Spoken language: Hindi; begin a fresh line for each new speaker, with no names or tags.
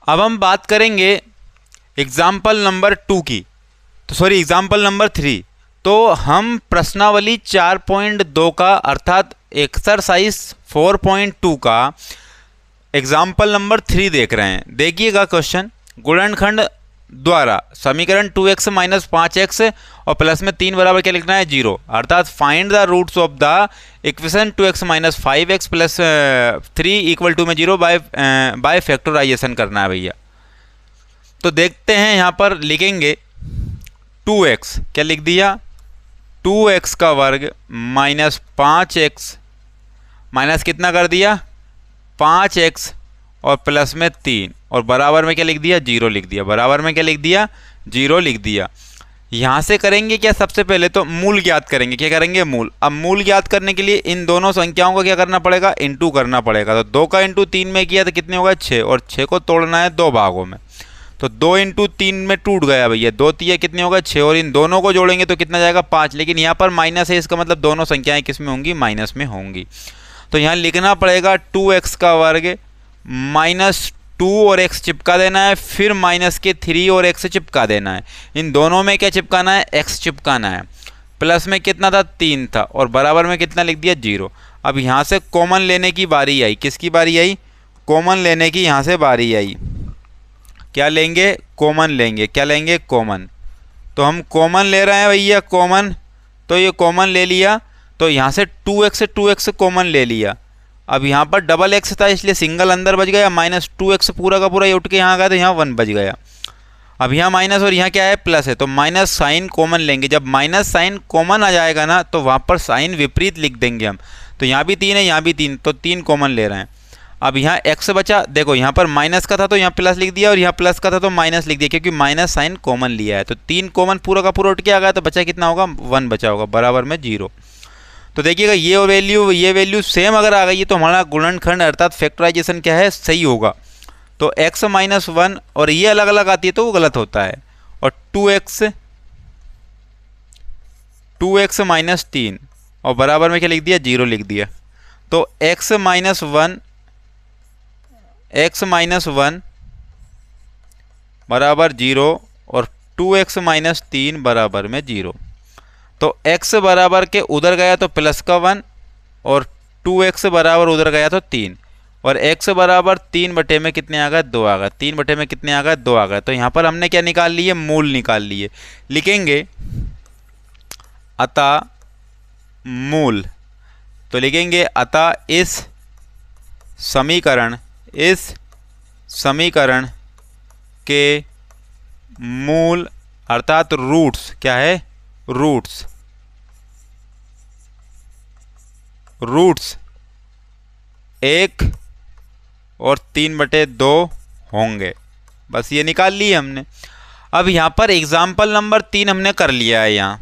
अब हम बात करेंगे एग्जाम्पल नंबर 2 की, तो सॉरी एग्जाम्पल नंबर 3। तो हम प्रश्नावली 4.2 का अर्थात एक्सरसाइज 4.2 का एग्जाम्पल नंबर 3 देख रहे हैं। देखिएगा क्वेश्चन, गुणनखंड द्वारा समीकरण 2x माइनस 5x और प्लस में 3 बराबर क्या लिखना है 0, अर्थात find the roots of the equation 2x minus 5x plus 3 equal to में 0 बाय फैक्टराइजेशन करना है भैया। तो देखते हैं यहाँ पर लिखेंगे 2x, क्या लिख दिया 2x का वर्ग माइनस 5x माइनस कितना कर दिया 5x और प्लस में 3 और बराबर में क्या लिख दिया 0 लिख दिया, बराबर में क्या लिख दिया 0 लिख दिया। यहाँ से करेंगे क्या, सबसे पहले तो मूल ज्ञात करेंगे। क्या करेंगे मूल। अब मूल ज्ञात करने के लिए इन दोनों संख्याओं को क्या करना पड़ेगा इंटू करना पड़ेगा। तो 2 का इंटू 3 में किया तो कितने होगा 6 और 6 को तोड़ना है 2 भागों में। तो 2 इंटू 3 में टूट गया भैया, 2 3 कितने होगा 6 और इन दोनों को जोड़ेंगे तो कितना जाएगा 5। लेकिन यहाँ पर माइनस है, इसका मतलब दोनों संख्याएं किस में होंगी माइनस में होंगी। तो यहाँ लिखना पड़ेगा 2x का वर्ग माइनस 2 और x चिपका देना है, फिर माइनस के 3 और x चिपका देना है। इन दोनों में क्या चिपकाना है x चिपकाना है। प्लस में कितना था 3 था और बराबर में कितना लिख दिया 0। अब यहाँ से कॉमन लेने की बारी आई, किसकी बारी आई कॉमन लेने की, यहाँ से बारी आई। क्या लेंगे कॉमन लेंगे, क्या लेंगे कॉमन। तो हम कॉमन ले रहे हैं भैया कॉमन, तो ये कॉमन ले लिया। तो यहाँ से 2x कॉमन ले लिया। अब यहाँ पर डबल x था इसलिए सिंगल अंदर बच गया, माइनस 2x पूरा का पूरा ये उठ के यहाँ आ गया तो यहाँ 1 बच गया। अब यहाँ माइनस और यहाँ क्या है प्लस है, तो माइनस साइन कॉमन लेंगे। जब माइनस साइन कॉमन आ जाएगा ना तो वहाँ पर साइन विपरीत लिख देंगे हम। तो यहाँ भी 3 है यहाँ भी 3, तो 3 कॉमन ले रहे हैं। अब यहाँ x बचा, देखो यहाँ पर माइनस का था तो यहाँ प्लस लिख दिया और यहाँ प्लस का था तो माइनस लिख दिया, क्योंकि माइनस साइन कॉमन लिया है। तो 3 कॉमन पूरा का पूरा उठ के आ गया तो बचा कितना होगा 1 बचा होगा, बराबर में 0। तो देखिएगा ये वैल्यू सेम अगर आ गई है तो हमारा गुणनखंड अर्थात फैक्टराइजेशन क्या है सही होगा। तो x माइनस 1 और ये अलग अलग आती है तो वो गलत होता है। और 2x माइनस 3 और बराबर में क्या लिख दिया 0 लिख दिया। तो x माइनस 1 बराबर 0 और 2x माइनस 3 बराबर में 0। तो x बराबर के उधर गया तो प्लस का 1 और 2x बराबर उधर गया तो 3 और x बराबर 3 बटे में कितने आ गए 2 आ गए, 3 बटे में कितने आ गए 2 आ गए। तो यहाँ पर हमने क्या निकाल लिए मूल निकाल लिए। लिखेंगे अतः मूल, तो लिखेंगे अतः इस समीकरण के मूल अर्थात रूट्स क्या है रूट्स 1 और 3/2 होंगे। बस ये निकाल लिए हमने। अब यहाँ पर एग्जाम्पल नंबर 3 हमने कर लिया है यहाँ।